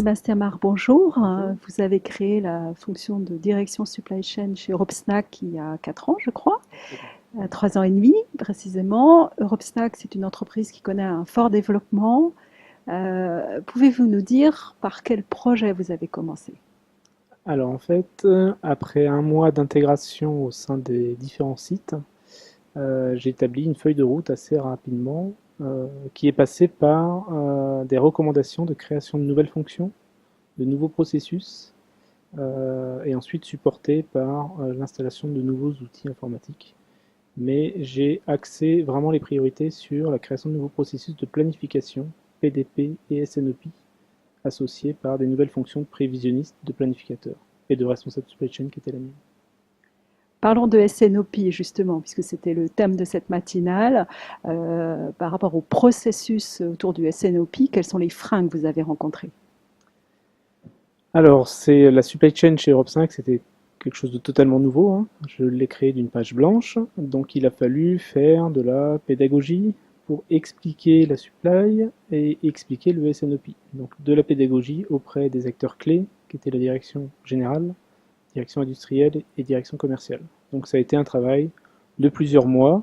Sébastien Marc, bonjour. Bonjour. Vous avez créé la fonction de direction supply chain chez Europsnack il y a 4 ans, je crois, Absolument. 3 ans et demi précisément. Europsnack, c'est une entreprise qui connaît un fort développement. Pouvez-vous nous dire par quel projet vous avez commencé? Alors en fait, après un mois d'intégration au sein des différents sites, j'ai établi une feuille de route assez rapidement qui est passée par des recommandations de création de nouvelles fonctions, de nouveaux processus et ensuite supportée par l'installation de nouveaux outils informatiques. Mais j'ai axé vraiment les priorités sur la création de nouveaux processus de planification, PDP et SNOP, associés par des nouvelles fonctions de prévisionniste, de planificateur et de responsable supply chain qui était la mienne. Parlons de SNOP justement, puisque c'était le thème de cette matinale. Par rapport au processus autour du SNOP, quels sont les freins que vous avez rencontrés? Alors, c'est la supply chain chez Europe 5, c'était quelque chose de totalement nouveau, hein. Je l'ai créé d'une page blanche, donc il a fallu faire de la pédagogie pour expliquer la supply et expliquer le SNOP. Donc de la pédagogie auprès des acteurs clés, qui étaient la direction générale, direction industrielle et direction commerciale. Donc ça a été un travail de plusieurs mois.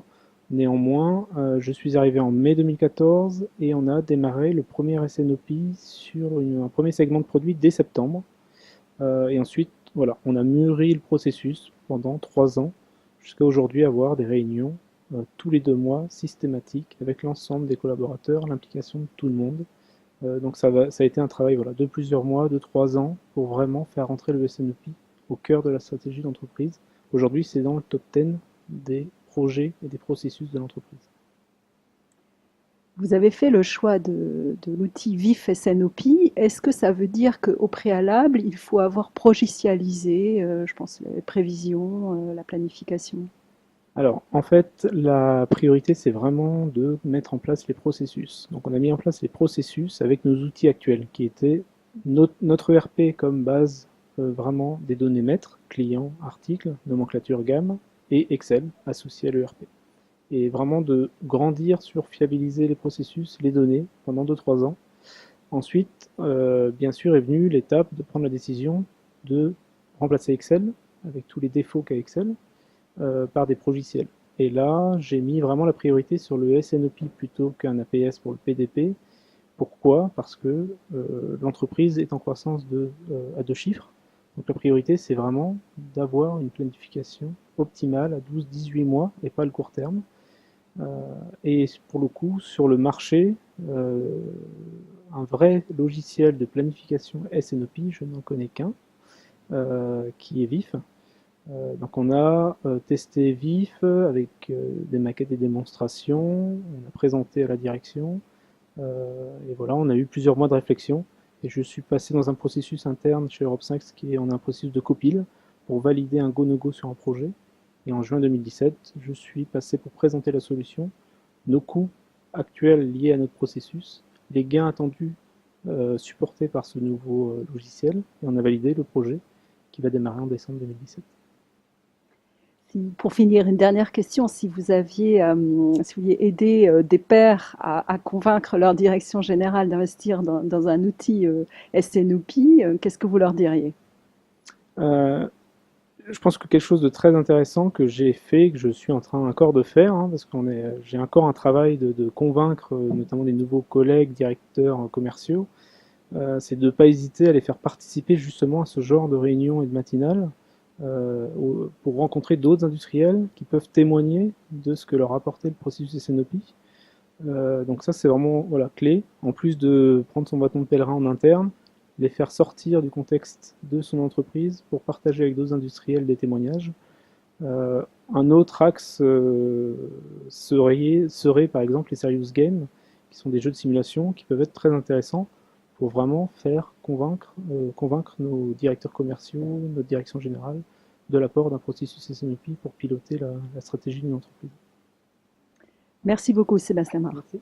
Néanmoins, je suis arrivé en mai 2014 et on a démarré le premier SNOP sur un premier segment de produit dès septembre. Et ensuite, voilà, on a mûri le processus pendant 3 ans jusqu'à aujourd'hui avoir des réunions tous les 2 mois systématiques avec l'ensemble des collaborateurs, l'implication de tout le monde. Donc ça a été un travail voilà, de plusieurs mois, de 3 ans, pour vraiment faire rentrer le SNOP au cœur de la stratégie d'entreprise. Aujourd'hui, c'est dans le top 10 des projets et des processus de l'entreprise. Vous avez fait le choix de l'outil VIF SNOP. Est-ce que ça veut dire qu'au préalable, il faut avoir progicialisé, je pense, les prévisions, la planification? Alors, en fait, la priorité, c'est vraiment de mettre en place les processus. Donc, on a mis en place les processus avec nos outils actuels, qui étaient notre ERP comme base, vraiment des données maîtres, clients, articles, nomenclature gamme, et Excel associé à l'ERP. Et vraiment de grandir sur fiabiliser les processus, les données pendant 2-3 ans. Ensuite, bien sûr, est venue l'étape de prendre la décision de remplacer Excel, avec tous les défauts qu'a Excel, par des progiciels. Et là, j'ai mis vraiment la priorité sur le SNOP plutôt qu'un APS pour le PDP. Pourquoi? Parce que l'entreprise est en croissance à 2 chiffres. Donc la priorité, c'est vraiment d'avoir une planification optimale à 12-18 mois et pas le court terme. Et pour le coup, sur le marché, un vrai logiciel de planification SNOP, je n'en connais qu'un, qui est VIF. Donc on a testé VIF avec des maquettes et démonstrations, on a présenté à la direction, et voilà, on a eu plusieurs mois de réflexion, et je suis passé dans un processus interne chez Europe 5, qui est on a un processus de copil pour valider un go-no-go sur un projet, et en juin 2017, je suis passé pour présenter la solution, nos coûts actuels liés à notre processus, les gains attendus supportés par ce nouveau logiciel, et on a validé le projet qui va démarrer en décembre 2017. Pour finir, une dernière question, si vous aviez, si vous vouliez aider des pairs à convaincre leur direction générale d'investir dans un outil SNOP, qu'est-ce que vous leur diriez? Euh, je pense que quelque chose de très intéressant que j'ai fait, que je suis en train encore de faire, hein, parce j'ai encore un travail de convaincre notamment les nouveaux collègues, directeurs commerciaux, c'est de ne pas hésiter à les faire participer justement à ce genre de réunions et de matinales pour rencontrer d'autres industriels qui peuvent témoigner de ce que leur a apporté le processus SNOP. Donc ça, c'est vraiment voilà, clé. En plus de prendre son bâton de pèlerin en interne, les faire sortir du contexte de son entreprise pour partager avec d'autres industriels des témoignages. Euh, un autre axe serait par exemple les serious games, qui sont des jeux de simulation qui peuvent être très intéressants pour vraiment faire convaincre nos directeurs commerciaux, notre direction générale, de l'apport d'un processus SNOP pour piloter la stratégie d'une entreprise. Merci beaucoup, Sébastien Marc. Merci.